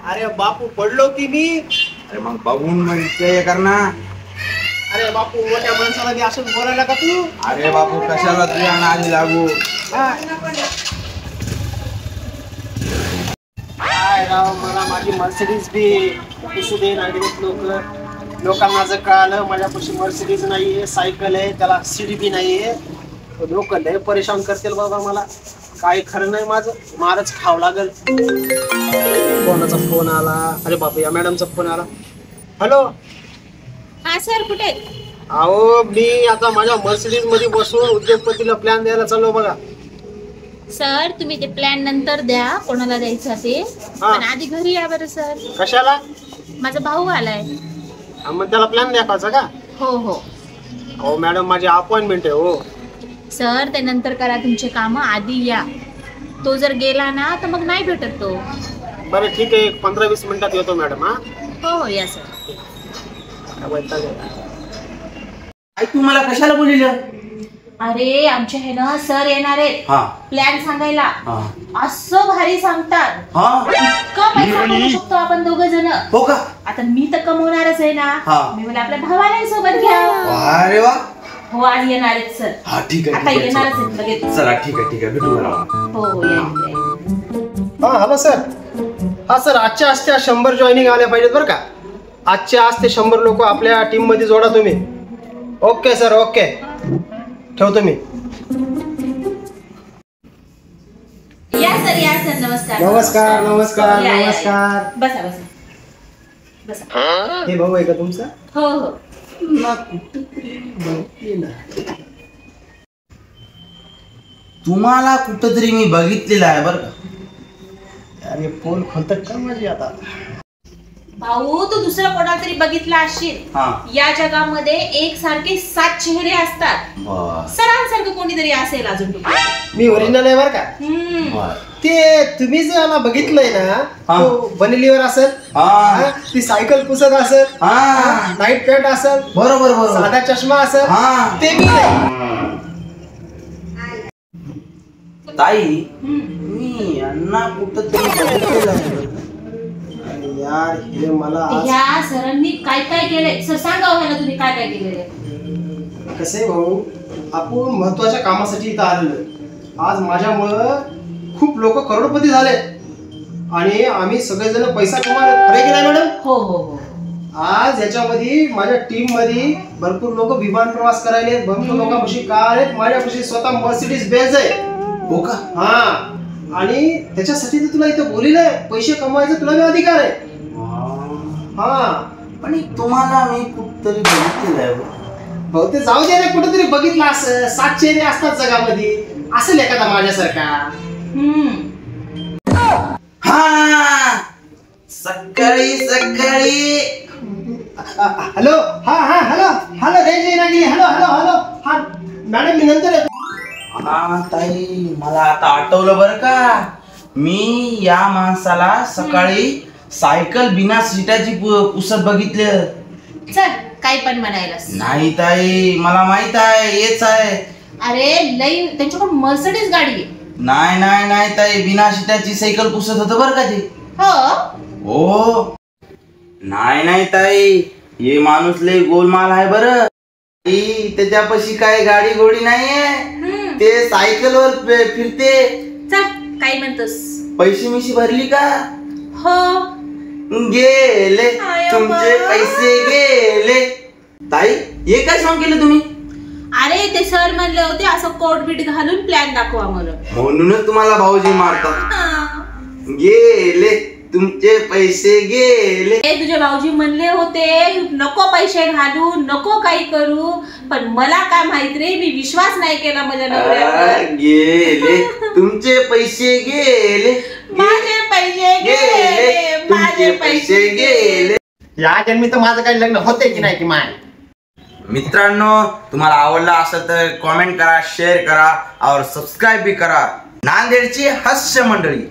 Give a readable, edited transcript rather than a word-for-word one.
अरे बापू पडलो की मी. अरे मग बघून मग हे कर ना. अरे बापू मोठ्या माणसाला बी असंच बोलायला का तू? अरे बापू कशाला तुझ्या नादी लागू. काय राव मला माझी मर्सिडीज बी पुसू दे नागरिक लोकांना जर कळालं माझ्यापाशी मर्सिडीज नाहीये, सायकल आहे, त्याला सीडी बी नाहीये, लोक लय परेशान करतील बाबा. मला काय खरं नाही माझं, मारच खावं लागल. कोणाचा फोन आला? अरे बापू या मॅडमचा फोन आला. हॅलो हा सर कुठे? अहो मी आता माझ्या मर्सिडीज मध्ये बसून उद्योगपतीला प्लॅन द्यायला चाललो बघा. सर तुम्ही ते प्लॅन नंतर द्या, कोणाला द्यायचं ते, पण आधी घरी या बरं सर. कशाला? माझा भाऊ आलाय. मग त्याला प्लॅन दाखवायचा का? हो हो. हो मॅडम माझी अपॉइंटमेंट आहे. हो सर ते नंतर करा तुमचे काम, आधी या. तो जर गेला ना तर मग नाही भेटत तो. बरं ठीक आहे, 15-20 मिनिटात येतो मॅडम. हा हो हो या सर. आई तू मला कशाला बोलिलं? अरे आमचे हे ना सर येणार आहेत प्लॅन सांगायला. असं भारी सांगतात, इतका पैसा कमवू शकतो आपण दोघं जण. हो का? आता मी तर कमवणारच आहे ना, मी मला आपल्या भावाला सोबत घ्या. अरे वा. हो आज येणार आहेत सर. हा ठीक आहे, आता येणारच आहेत लगेच. चला ठीक आहे भेटू मला. हो हो या. हा हॅलो सर. हा सर आजच्या असते 100 जॉईनिंग आल्या पाहिजेत बरं का. आजच्या असते 100 लोक आपल्या टीम मध्ये जोडा तुम्ही. ओके सर ओके, ठेवतो मी. या सर या सर. नमस्कार नमस्कार नमस्कार या, या, नमस्कार. बसा बसा बसा. हे भाऊ आहे का तुमचा? हो हो. तुम्हाला कुठंतरी मी बघितलेलं आहे बरं का. अरे फोन खोलतात का माझी आता? भाऊ तू दुसरं कोणाला तरी बघितला असशील. या जगामध्ये एक सारखे 7 चेहरे असतात. सरांसारखं कोणीतरी असेल अजून. मी ओरिजिनल आहे बरं का. ते तुम्ही जे मला बघितलंय ना, तो बनेलीवर असेल, ती सायकल पुसत असेल, नाईट पॅन्ट असेल, बरोबर बरोबर, साधा चष्मा असेल, ते मी ताई. मी यांना कुठंतरी बघितलेलं आहे यार. हे मला या सरांनी काय काय केलंय सर सांगा मला, तुम्ही काय काय केलेलं? कसं आहे भाऊ, आपण महत्वाच्या कामासाठी इथं आलेलो. आज माझ्यामुळं खूप लोक करोडपती झाले आणि आम्ही सगळेजण पैसा कमावले. खरे की नाही मॅडम? हो हो हो. आज याच्यामध्ये माझ्या टीम मध्ये भरपूर लोक विमान प्रवास करायले, भरपूर लोकांपाशी कार आहेत, माझ्यापाशी स्वतः मर्सिडीज बेंझ आहे. हो का? हा, आणि त्याच्यासाठी तर तुला इथं बोलिलंय, पैसे कमवायचा तुला बी अधिकार आहे. हा पण तुम्हाला मी कुठतरी बघितलेलं आहे. भाऊ ते जाऊ दे रे, कुठेतरी बघितलं असं. 7 चेहरे असतात जगामध्ये, असेल एखादा माझ्यासारखा. हा सकाळी सकाळी. हॅलो हा हा हॅलो हॅलो रेंज येईना गेली. Hello hello hello. हा मॅडम मी नंतर येतो. हा ताई मला आता आठवलं बरं का. मी या माणसाला सकाळी सायकल बिना सीटाची पुसत बघितलं. चल काही पण म्हणायलास. नाही ताई मला माहित आहे हेच आहे. अरे लई त्यांच्याकडे मर्सिडीज गाडी आहे. नाही नाही नाही ताई, बिना सीटाची सायकल पुसत होतं बरं का ते. हो. नाही नाही ताई, हे माणूस लय गोलमाल आहे बरं. त्याच्यापाशी काय गाडी गोडी नाहीये, ते सायकलवर फिरते. चल काय म्हणतोस? पैसे मिशी भरली का? हो गेले तुमचे पैसे गेले. ताई हे काय सांग केलं तुम्ही? अरे ते सर म्हणले होते असं कोट बीट घालून प्लॅन दाखवा म्हणून. म्हणूनच तुम्हाला भाऊजी मारतात. गेले तुमचे पैसे गेले. तुझे भाऊजी म्हणले होते नको पैसे घालू, नको काही करू, पण मला काय माहित रे, मी विश्वास नाही केला माझ्या नवऱ्यावर. गेले तुमचे पैसे गेले, माझे पैसे गेले, माझे पैसे गेले. या जन्मी तर माझं काही लग्न होते की नाही की माय. मित्रांनो तुम्हाला आवडला असेल तर कमेंट करा, शेअर करा और सब्सक्राइब भी करा. नांदेडची हास्य मंडळी.